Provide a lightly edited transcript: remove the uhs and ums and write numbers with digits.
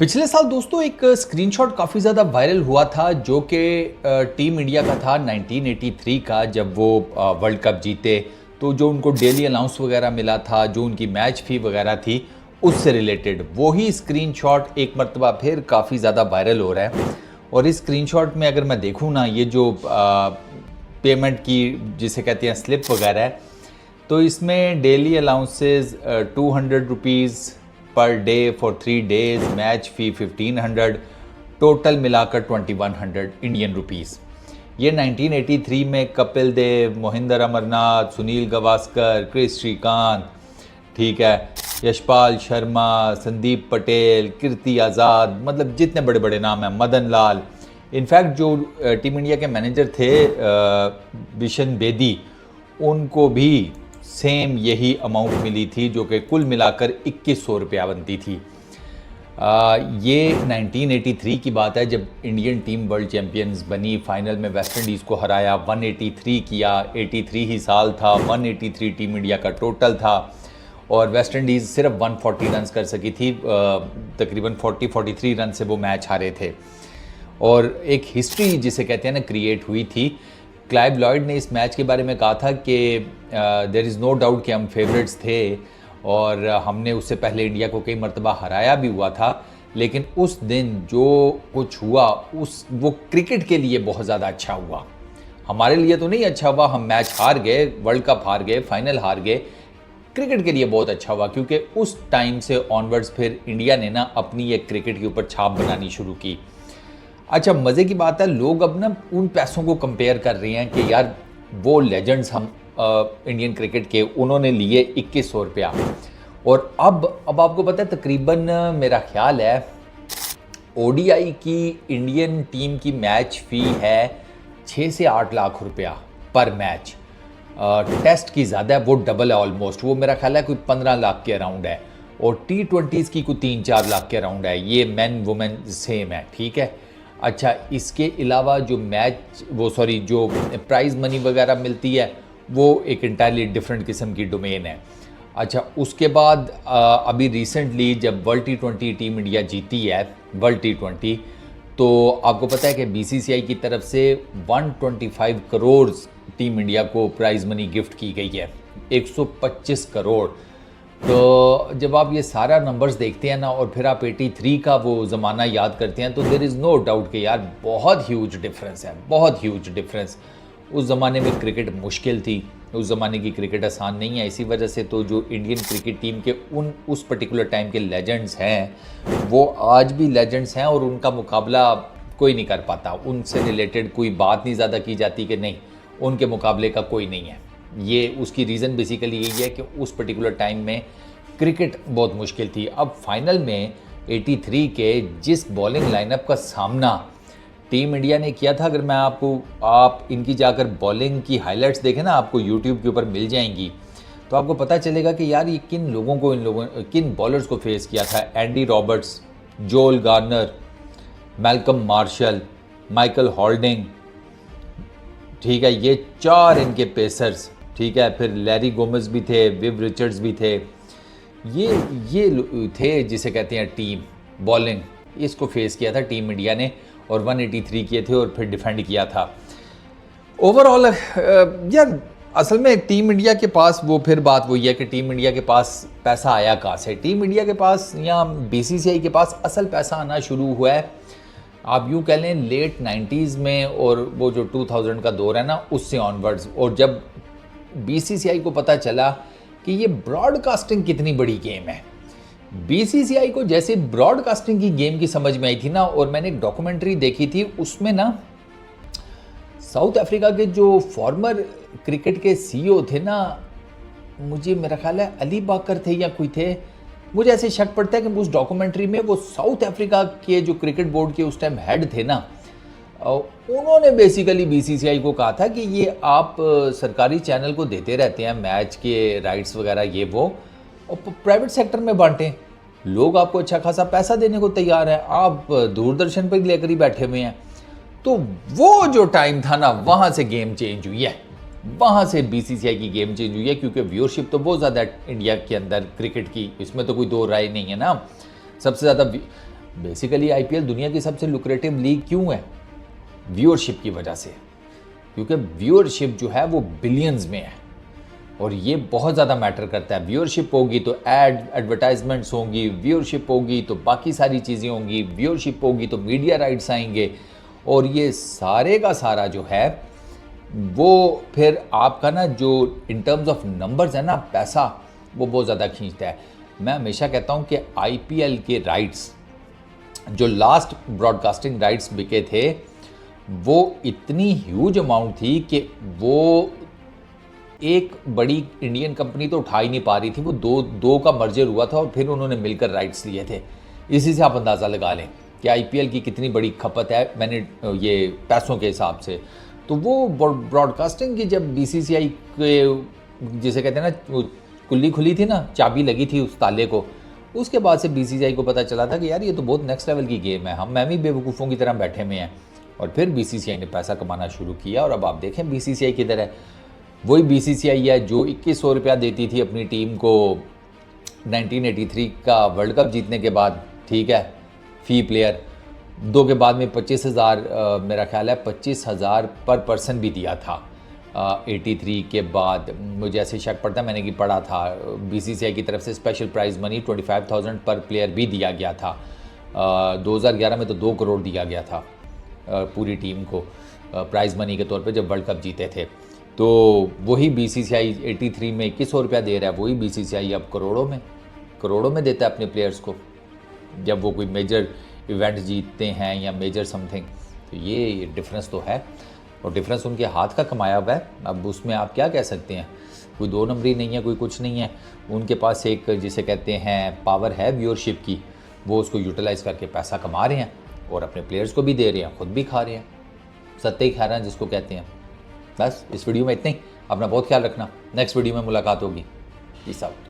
पिछले साल दोस्तों एक स्क्रीनशॉट काफ़ी ज़्यादा वायरल हुआ था जो कि टीम इंडिया का था 1983 का, जब वो वर्ल्ड कप जीते तो जो उनको डेली अलाउंस वगैरह मिला था, जो उनकी मैच फी वगैरह थी, उससे रिलेटेड वही स्क्रीनशॉट एक मरतबा फिर काफ़ी ज़्यादा वायरल हो रहा है। और इस स्क्रीनशॉट में अगर मैं देखूँ ना, ये जो पेमेंट की जिसे कहते हैं स्लिप वगैरह है, तो इसमें daily allowances 200 rupees per day for 3 days, match fee 1500, total मिलाकर 2100 इंडियन रुपीस। ये 1983 में कपिल देव, मोहिंदर अमरनाथ, सुनील गावस्कर, क्रिस श्रीकांत, ठीक है, यशपाल शर्मा, संदीप पटेल, कीर्ति आज़ाद, मतलब जितने बड़े बड़े नाम हैं, मदन लाल, इनफैक्ट जो टीम इंडिया के मैनेजर थे बिशन बेदी, उनको भी सेम यही अमाउंट मिली थी, जो कि कुल मिलाकर 2100 रुपया बनती थी। ये 1983 की बात है, जब इंडियन टीम वर्ल्ड चैम्पियंस बनी, फाइनल में वेस्ट इंडीज़ को हराया, 183 किया, 83 ही साल था, 183 टीम इंडिया का टोटल था और वेस्ट इंडीज़ सिर्फ 140 रन कर सकी थी, तकरीबन 43 रन से वो मैच हारे थे। और एक हिस्ट्री जिसे कहते हैं ना क्रिएट हुई थी। क्लाइव लॉयड ने इस मैच के बारे में कहा था कि देयर इज़ नो डाउट कि हम फेवरेट्स थे और हमने उससे पहले इंडिया को कई मरतबा हराया भी हुआ था, लेकिन उस दिन जो कुछ हुआ वो क्रिकेट के लिए बहुत ज़्यादा अच्छा हुआ। हमारे लिए तो नहीं अच्छा हुआ, हम मैच हार गए, वर्ल्ड कप हार गए, फाइनल हार गए। क्रिकेट के लिए बहुत अच्छा हुआ क्योंकि उस टाइम से ऑनवर्ड्स फिर इंडिया ने ना अपनी एक क्रिकेट के ऊपर छाप बनानी शुरू की। अच्छा, मज़े की बात है, लोग अब ना उन पैसों को कंपेयर कर रहे हैं कि यार वो लेजेंड्स हम इंडियन क्रिकेट के, उन्होंने लिए 2100 रुपया। और अब आपको पता है तकरीबन मेरा ख्याल है ओडीआई की इंडियन टीम की मैच फ़ी है 6 से 8 लाख रुपया पर मैच। टेस्ट की ज़्यादा है, वो डबल है ऑलमोस्ट, वो मेरा ख्याल है कोई 15 लाख के अराउंड है। और T20s की कोई 3-4 लाख के अराउंड है। ये मैन वुमेन सेम है, ठीक है। अच्छा, इसके अलावा जो जो प्राइज़ मनी वगैरह मिलती है वो एक इंटायरली डिफरेंट किस्म की डोमेन है। अच्छा, उसके बाद अभी रिसेंटली जब वर्ल्ड T20 टीम इंडिया जीती है वर्ल्ड T20, तो आपको पता है कि बीसीसीआई की तरफ से 125 करोड़ टीम इंडिया को प्राइज़ मनी गिफ्ट की गई है, 125 करोड़। तो जब आप ये सारा नंबर्स देखते हैं ना और फिर आप 83 का वो ज़माना याद करते हैं, तो देयर इज़ नो डाउट कि यार बहुत ह्यूज डिफरेंस है, बहुत ह्यूज डिफरेंस। उस ज़माने में क्रिकेट मुश्किल थी, उस ज़माने की क्रिकेट आसान नहीं है। इसी वजह से तो जो इंडियन क्रिकेट टीम के उस पर्टिकुलर टाइम के लेजेंड्स हैं वो आज भी लेजेंड्स हैं और उनका मुकाबला कोई नहीं कर पाता। उनसे रिलेटेड कोई बात नहीं ज़्यादा की जाती कि नहीं उनके मुकाबले का कोई नहीं है। ये उसकी रीज़न बेसिकली यही है कि उस पर्टिकुलर टाइम में क्रिकेट बहुत मुश्किल थी। अब फाइनल में 83 के जिस बॉलिंग लाइनअप का सामना टीम इंडिया ने किया था, अगर मैं आप इनकी जाकर बॉलिंग की हाइलाइट्स देखें ना, आपको यूट्यूब के ऊपर मिल जाएंगी, तो आपको पता चलेगा कि यार ये किन बॉलर्स को फेस किया था। एंडी रॉबर्ट्स, जोल Garner, Malcolm martial, Michael holding, ठीक है, ये 4 इनके पेसर्स, ठीक है। फिर लैरी गोमेज भी थे, विव रिचर्ड्स भी थे। ये थे जिसे कहते हैं टीम बॉलिंग, इसको फेस किया था टीम इंडिया ने और 183 किए थे और फिर डिफेंड किया था। ओवरऑल यार असल में टीम इंडिया के पास वो फिर बात वही है कि टीम इंडिया के पास पैसा आया कहाँ से। टीम इंडिया के पास या बीसीसीआई के पास असल पैसा आना शुरू हुआ है, आप यूँ कह लें, लेट 90s में, और वो जो 2000 का दौर है ना उससे ऑनवर्ड्स। और जब बीसीसीआई को पता चला कि ये ब्रॉडकास्टिंग कितनी बड़ी गेम है, बीसीसीआई को जैसे ब्रॉडकास्टिंग की गेम की समझ में आई थी ना, और मैंने एक डॉक्यूमेंट्री देखी थी, उसमें ना साउथ अफ्रीका के जो फॉर्मर क्रिकेट के सीईओ थे ना, मुझे मेरा ख्याल है अली बाकर थे या कोई थे, मुझे ऐसे शक पड़ता है कि उस डॉक्यूमेंट्री में वो साउथ अफ्रीका के जो क्रिकेट बोर्ड के उस टाइम हेड थे ना, उन्होंने बेसिकली बीसीसीआई को कहा था कि ये आप सरकारी चैनल को देते रहते हैं मैच के राइट्स वगैरह ये वो, और प्राइवेट सेक्टर में बांटें, लोग आपको अच्छा खासा पैसा देने को तैयार है, आप दूरदर्शन पर लेकर ही बैठे हुए हैं। तो वो जो टाइम था ना, वहाँ से गेम चेंज हुई है, वहाँ से बीसीसीआई की गेम चेंज हुई है, क्योंकि व्यूअरशिप तो बहुत ज़्यादा इंडिया के अंदर क्रिकेट की, इसमें तो कोई दो राय नहीं है ना। सबसे ज़्यादा बेसिकली आईपीएल दुनिया की सबसे लुक्रेटिव लीग क्यों है? व्यूअरशिप की वजह से, क्योंकि व्यूअरशिप जो है वो बिलियंस में है और ये बहुत ज़्यादा मैटर करता है। व्यूअरशिप होगी तो एडवर्टाइजमेंट्स होंगी, व्यूअरशिप होगी तो बाकी सारी चीज़ें होंगी, व्यूअरशिप होगी तो मीडिया राइट्स आएंगे और ये सारे का सारा जो है वो फिर आपका ना जो इन टर्म्स ऑफ नंबर्स है ना, पैसा वो बहुत ज़्यादा खींचता है। मैं हमेशा कहता हूँ कि आईपीएल के राइट्स जो लास्ट ब्रॉडकास्टिंग राइट्स बिके थे वो इतनी ह्यूज अमाउंट थी कि वो एक बड़ी इंडियन कंपनी तो उठा ही नहीं पा रही थी, वो दो का मर्जर हुआ था और फिर उन्होंने मिलकर राइट्स लिए थे। इसी से आप अंदाज़ा लगा लें कि आईपीएल की कितनी बड़ी खपत है मैंने ये पैसों के हिसाब से। तो वो ब्रॉडकास्टिंग की जब बीसीसीआई के जिसे कहते हैं ना कुल्ली खुली थी ना, चाबी लगी थी उस ताले को, उसके बाद से बीसीसीआई को पता चला था कि यार ये तो बहुत नेक्स्ट लेवल की गेम है, मैं भी बेवकूफ़ों की तरह बैठे हुए हैं। और फिर बीसीसीआई ने पैसा कमाना शुरू किया और अब आप देखें बीसीसीआई किधर है। वही बीसीसीआई है जो 2100 रुपया देती थी अपनी टीम को 1983 का वर्ल्ड कप जीतने के बाद, ठीक है, फी प्लेयर, 2 के बाद में 25,000 मेरा ख्याल है 25,000 पर पर्सन भी दिया था। 83 के बाद मुझे ऐसे शक पड़ता है, मैंने कि पढ़ा था बीसीसीआई की तरफ से स्पेशल प्राइज़ मनी 25,000 पर प्लेयर भी दिया गया था। 2011 में तो 2 करोड़ दिया गया था पूरी टीम को प्राइज़ मनी के तौर पे जब वर्ल्ड कप जीते थे। तो वही बीसीसीआई 83 में 2100 रुपया दे रहा है, वही बीसीसीआई अब करोड़ों में देता है अपने प्लेयर्स को जब वो कोई मेजर इवेंट जीतते हैं या मेजर समथिंग। तो ये डिफरेंस तो है और डिफरेंस उनके हाथ का कमाया हुआ है। अब उसमें आप क्या कह सकते हैं, कोई 2 नंबरी नहीं है, कोई कुछ नहीं है। उनके पास एक जिसे कहते हैं पावर है व्यूअरशिप की, वो उसको यूटिलाइज़ करके पैसा कमा रहे हैं और अपने प्लेयर्स को भी दे रहे हैं, ख़ुद भी खा रहे हैं, सत्ते ही खा रहे हैं जिसको कहते हैं। बस इस वीडियो में इतना ही। अपना बहुत ख्याल रखना, नेक्स्ट वीडियो में मुलाकात होगी। Peace out.